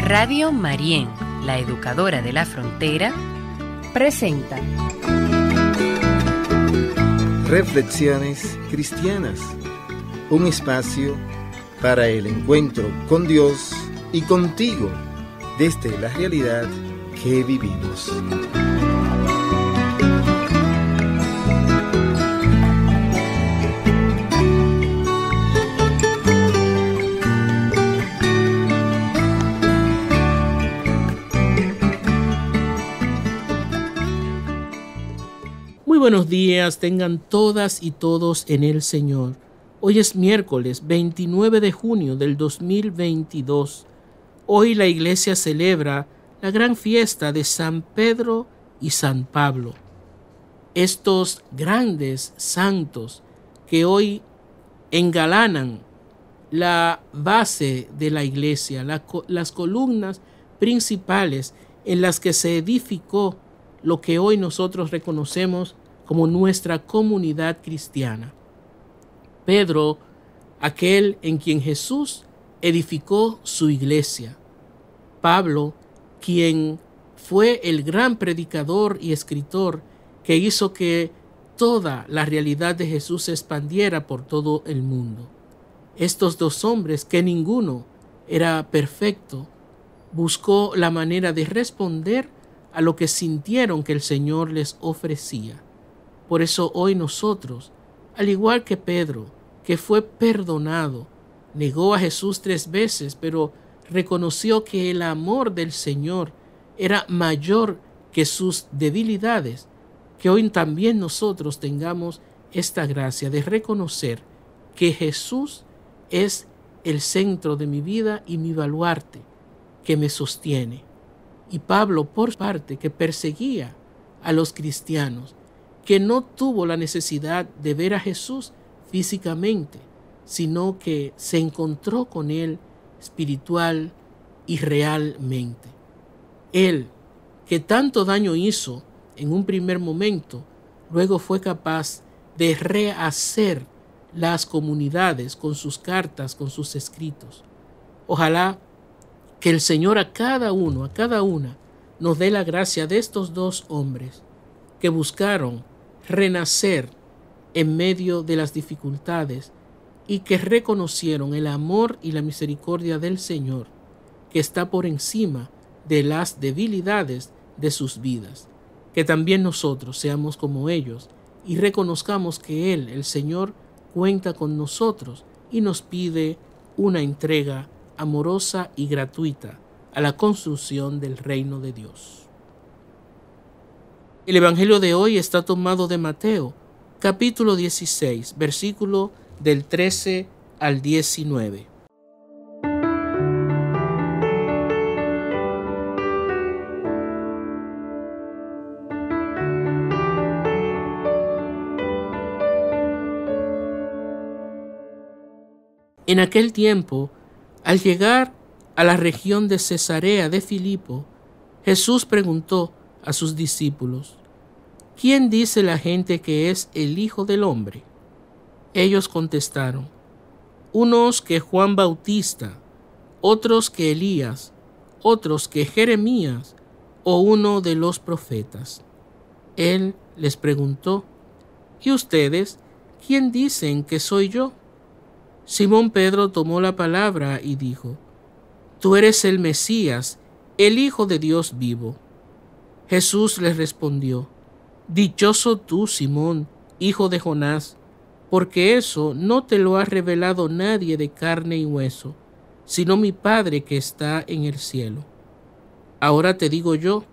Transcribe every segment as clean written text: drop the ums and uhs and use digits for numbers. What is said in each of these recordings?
Radio Marién, la educadora de la frontera, presenta Reflexiones Cristianas, un espacio para el encuentro con Dios y contigo desde la realidad que vivimos. Muy buenos días, tengan todas y todos en el Señor. Hoy es miércoles 29 de junio del 2022. Hoy la iglesia celebra la gran fiesta de San Pedro y San Pablo. Estos grandes santos que hoy engalanan la base de la iglesia, las columnas principales en las que se edificó lo que hoy nosotros reconocemos como nuestra comunidad cristiana. Pedro, aquel en quien Jesús edificó su iglesia. Pablo, quien fue el gran predicador y escritor que hizo que toda la realidad de Jesús se expandiera por todo el mundo. Estos dos hombres, que ninguno era perfecto, buscó la manera de responder a lo que sintieron que el Señor les ofrecía. Por eso hoy nosotros, al igual que Pedro, que fue perdonado, negó a Jesús 3 veces, pero reconoció que el amor del Señor era mayor que sus debilidades, que hoy también nosotros tengamos esta gracia de reconocer que Jesús es el centro de mi vida y mi baluarte que me sostiene. Y Pablo, por parte, que perseguía a los cristianos, que no tuvo la necesidad de ver a Jesús físicamente, sino que se encontró con él espiritual y realmente. Él, que tanto daño hizo en un primer momento, luego fue capaz de rehacer las comunidades con sus cartas, con sus escritos. Ojalá que el Señor a cada uno, a cada una, nos dé la gracia de estos dos hombres que buscaron renacer en medio de las dificultades y que reconocieron el amor y la misericordia del Señor, que está por encima de las debilidades de sus vidas. Que también nosotros seamos como ellos y reconozcamos que Él, el Señor, cuenta con nosotros y nos pide una entrega amorosa y gratuita a la construcción del reino de Dios. El Evangelio de hoy está tomado de Mateo, capítulo 16, versículo del 13 al 19. En aquel tiempo, al llegar a la región de Cesarea de Filipo, Jesús preguntó a sus discípulos: ¿Quién dice la gente que es el Hijo del Hombre? Ellos contestaron: unos que Juan Bautista, otros que Elías, otros que Jeremías o uno de los profetas. Él les preguntó: ¿y ustedes quién dicen que soy yo? Simón Pedro tomó la palabra y dijo: Tú eres el Mesías, el Hijo de Dios vivo. Jesús les respondió: Dichoso tú, Simón, hijo de Jonás, porque eso no te lo ha revelado nadie de carne y hueso, sino mi Padre que está en el cielo. Ahora te digo yo,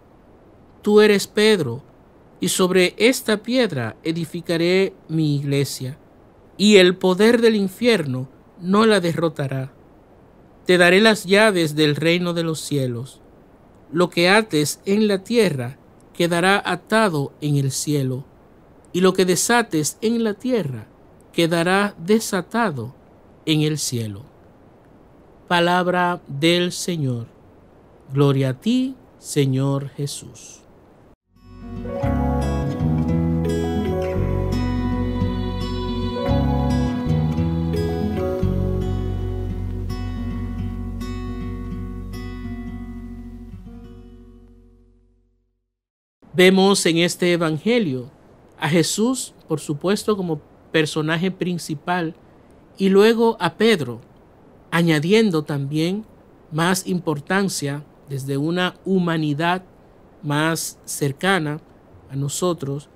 tú eres Pedro, y sobre esta piedra edificaré mi iglesia, y el poder del infierno no la derrotará. Te daré las llaves del reino de los cielos. Lo que ates en la tierra quedará atado en el cielo, y lo que desates en la tierra quedará desatado en el cielo. Palabra del Señor. Gloria a ti, Señor Jesús. Vemos en este evangelio a Jesús, por supuesto, como personaje principal, y luego a Pedro, añadiendo también más importancia desde una humanidad más cercana a nosotros,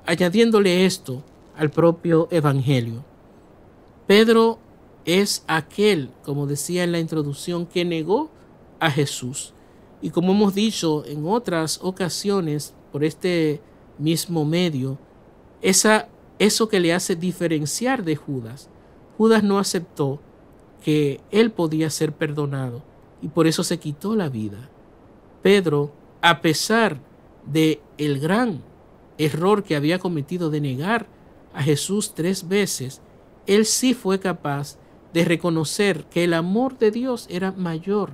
añadiéndole esto al propio evangelio. Pedro es aquel, como decía en la introducción, que negó a Jesús. Y como hemos dicho en otras ocasiones, por este mismo medio, eso que le hace diferenciar de Judas. Judas no aceptó que él podía ser perdonado y por eso se quitó la vida. Pedro, a pesar de el gran error que había cometido de negar a Jesús 3 veces, él sí fue capaz de reconocer que el amor de Dios era mayor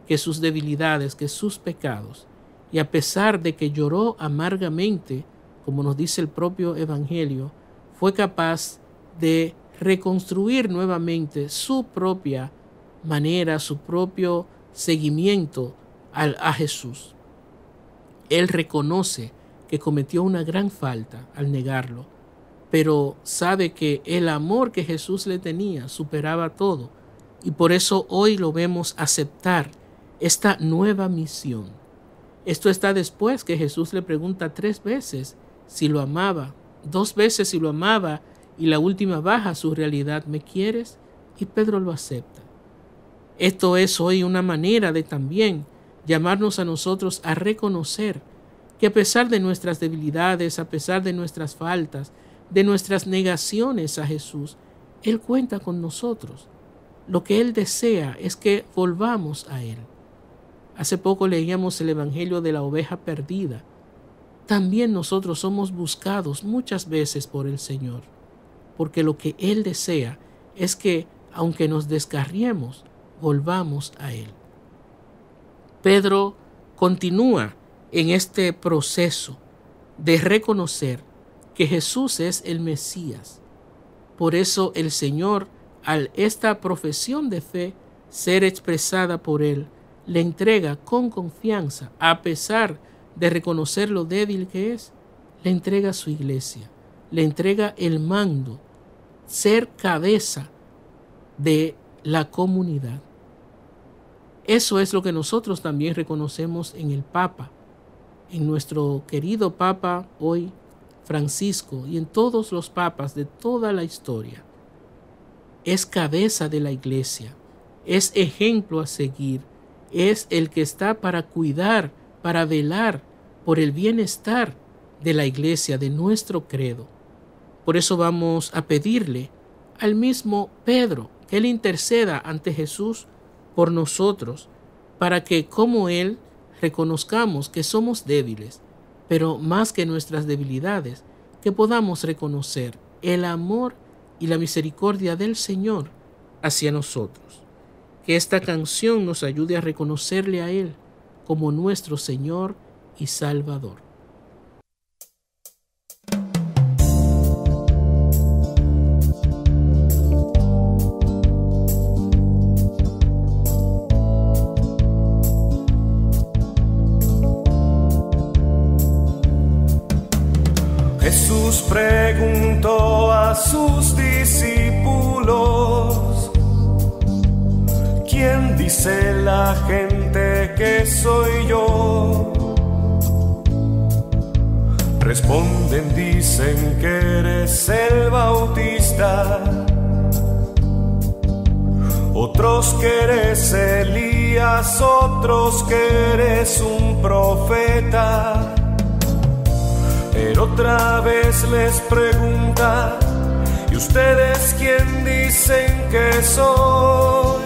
que sus debilidades, que sus pecados. Y a pesar de que lloró amargamente, como nos dice el propio evangelio, fue capaz de reconstruir nuevamente su propia manera, su propio seguimiento a Jesús. Él reconoce que cometió una gran falta al negarlo, pero sabe que el amor que Jesús le tenía superaba todo, y por eso hoy lo vemos aceptar esta nueva misión. Esto está después que Jesús le pregunta 3 veces si lo amaba, 2 veces si lo amaba, y la última baja su realidad: ¿me quieres? Y Pedro lo acepta. Esto es hoy una manera de también llamarnos a nosotros a reconocer que a pesar de nuestras debilidades, a pesar de nuestras faltas, de nuestras negaciones a Jesús, Él cuenta con nosotros. Lo que Él desea es que volvamos a Él. Hace poco leíamos el Evangelio de la oveja perdida. También nosotros somos buscados muchas veces por el Señor, porque lo que Él desea es que, aunque nos descarriemos, volvamos a Él. Pedro continúa en este proceso de reconocer que Jesús es el Mesías. Por eso el Señor, al esta profesión de fe ser expresada por Él, le entrega con confianza, a pesar de reconocer lo débil que es, le entrega su iglesia, le entrega el mando, ser cabeza de la comunidad. Eso es lo que nosotros también reconocemos en el Papa, en nuestro querido Papa hoy, Francisco, y en todos los papas de toda la historia. Es cabeza de la iglesia, es ejemplo a seguir, es el que está para cuidar, para velar por el bienestar de la iglesia, de nuestro credo. Por eso vamos a pedirle al mismo Pedro que Él interceda ante Jesús por nosotros, para que como Él reconozcamos que somos débiles, pero más que nuestras debilidades, que podamos reconocer el amor y la misericordia del Señor hacia nosotros. Que esta canción nos ayude a reconocerle a Él como nuestro Señor y Salvador. Jesús preguntó a sus discípulos: ¿quién dice la gente que soy yo? Responden, dicen que eres el Bautista, otros que eres Elías, otros que eres un profeta. Pero otra vez les pregunta: ¿y ustedes quién dicen que soy?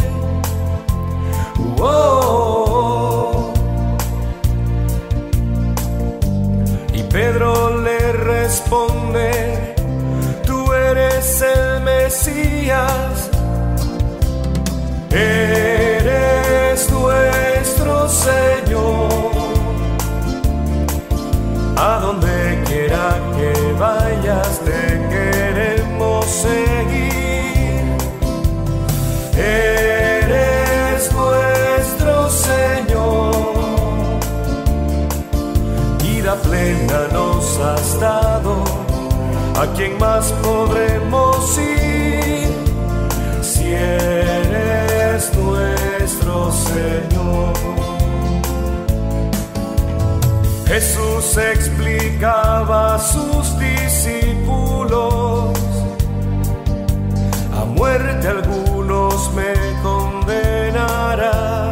Y Pedro le responde: tú eres el Mesías, eres nuestro Señor. plena nos has dado, ¿a quién más podremos ir si eres nuestro Señor? Jesús explicaba a sus discípulos: a muerte algunos me condenarán.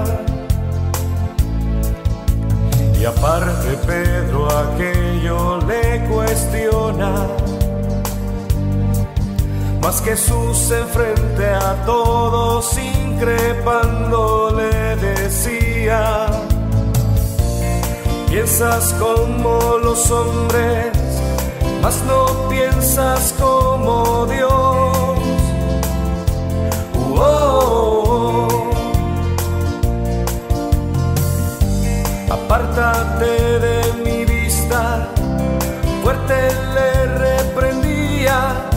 Y aparte Pedro aquello le cuestiona, mas Jesús enfrente a todos increpando le decía: piensas como los hombres, mas no piensas como Dios. Apártate de mi vista, fuerte le reprendía.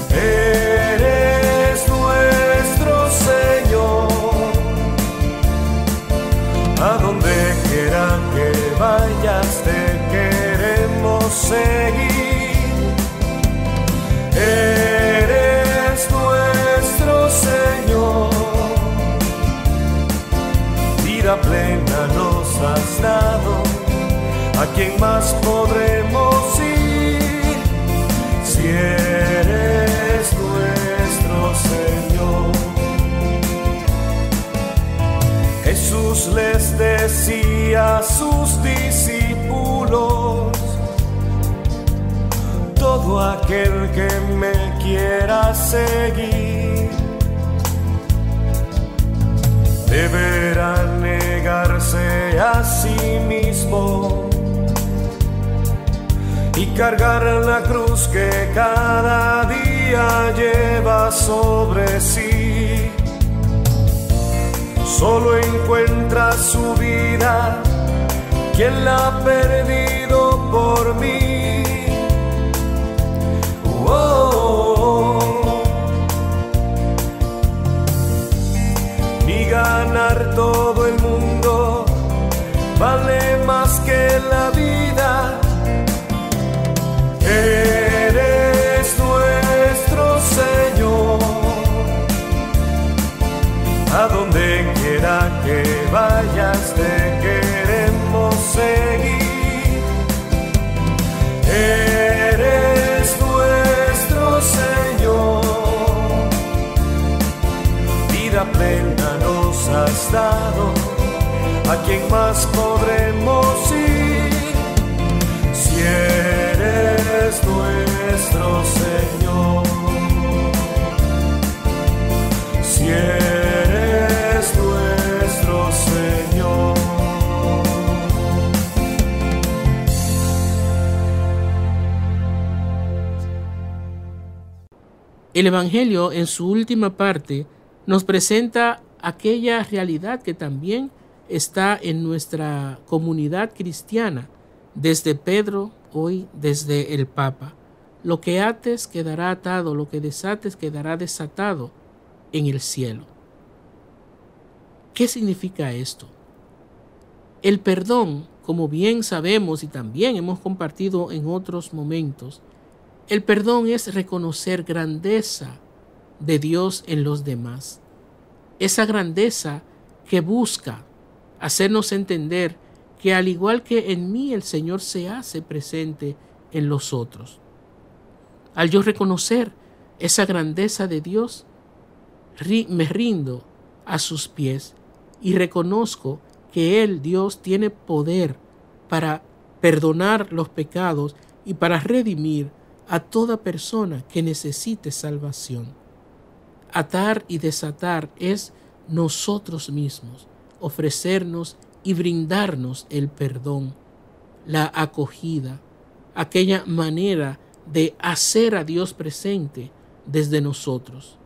Eres nuestro Señor, a donde quiera que vayas te queremos seguir. Eres nuestro Señor, vida plena nos has dado, ¿a quién más podremos ir si eres nuestro Señor? Jesús les decía a sus discípulos: todo aquel que me quiera seguir deberá negarse a sí mismo y cargar la cruz que cada día lleva sobre sí. Solo encuentra su vida quien la ha perdido por mí. Ni ganar todo el mundo vale más que la vida. Eres nuestro Señor, a donde quiera que vayas te queremos seguir. Eres nuestro Señor, vida plena nos has dado, ¿a quién más podremos ir si eres nuestro Señor? Si eres nuestro Señor. El Evangelio, en su última parte, nos presenta aquella realidad que también está en nuestra comunidad cristiana, desde Pedro, hoy desde el Papa. Lo que ates quedará atado, lo que desates quedará desatado en el cielo. ¿Qué significa esto? El perdón, como bien sabemos y también hemos compartido en otros momentos, el perdón es reconocer grandeza de Dios en los demás. Esa grandeza que busca hacernos entender que al igual que en mí el Señor se hace presente en los otros. Al yo reconocer esa grandeza de Dios, me rindo a sus pies y reconozco que Él, Dios, tiene poder para perdonar los pecados y para redimir a toda persona que necesite salvación. Atar y desatar es nosotros mismos, ofrecernos y brindarnos el perdón, la acogida, aquella manera de hacer a Dios presente desde nosotros.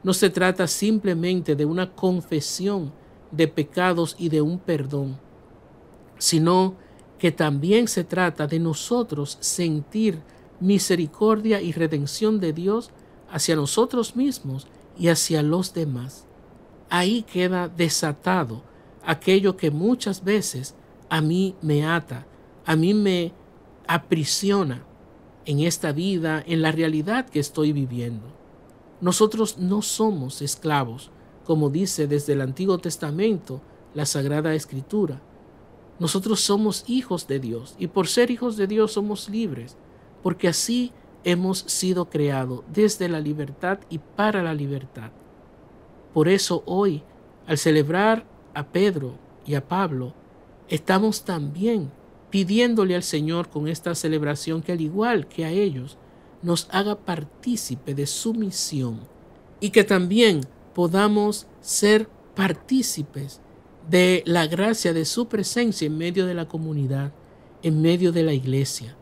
No se trata simplemente de una confesión de pecados y de un perdón, sino que también se trata de nosotros sentir misericordia y redención de Dios hacia nosotros mismos y hacia los demás. Ahí queda desatado aquello que muchas veces a mí me ata, a mí me aprisiona en esta vida, en la realidad que estoy viviendo. Nosotros no somos esclavos, como dice desde el Antiguo Testamento la Sagrada Escritura. Nosotros somos hijos de Dios, y por ser hijos de Dios somos libres, porque así hemos sido creados desde la libertad y para la libertad. Por eso hoy, al celebrar a Pedro y a Pablo, estamos también pidiéndole al Señor con esta celebración que, al igual que a ellos, nos haga partícipe de su misión y que también podamos ser partícipes de la gracia de su presencia en medio de la comunidad, en medio de la iglesia.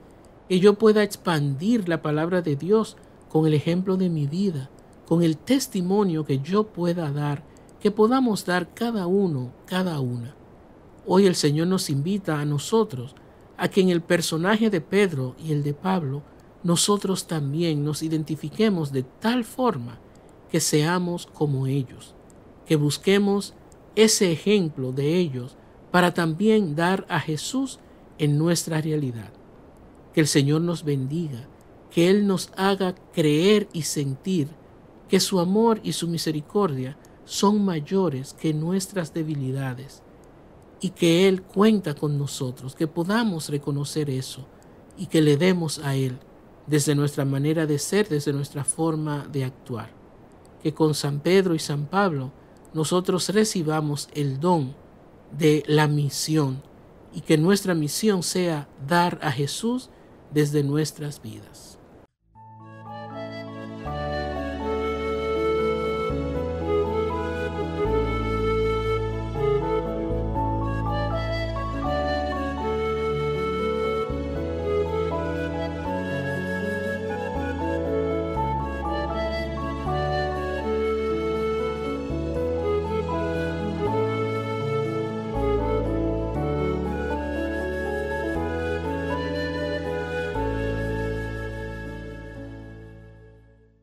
Que yo pueda expandir la palabra de Dios con el ejemplo de mi vida, con el testimonio que yo pueda dar, que podamos dar cada uno, cada una. Hoy el Señor nos invita a nosotros a que en el personaje de Pedro y el de Pablo, nosotros también nos identifiquemos de tal forma que seamos como ellos, que busquemos ese ejemplo de ellos para también dar a Jesús en nuestra realidad. Que el Señor nos bendiga, que Él nos haga creer y sentir que su amor y su misericordia son mayores que nuestras debilidades y que Él cuenta con nosotros, que podamos reconocer eso y que le demos a Él desde nuestra manera de ser, desde nuestra forma de actuar. Que con San Pedro y San Pablo nosotros recibamos el don de la misión y que nuestra misión sea dar a Jesús desde nuestras vidas.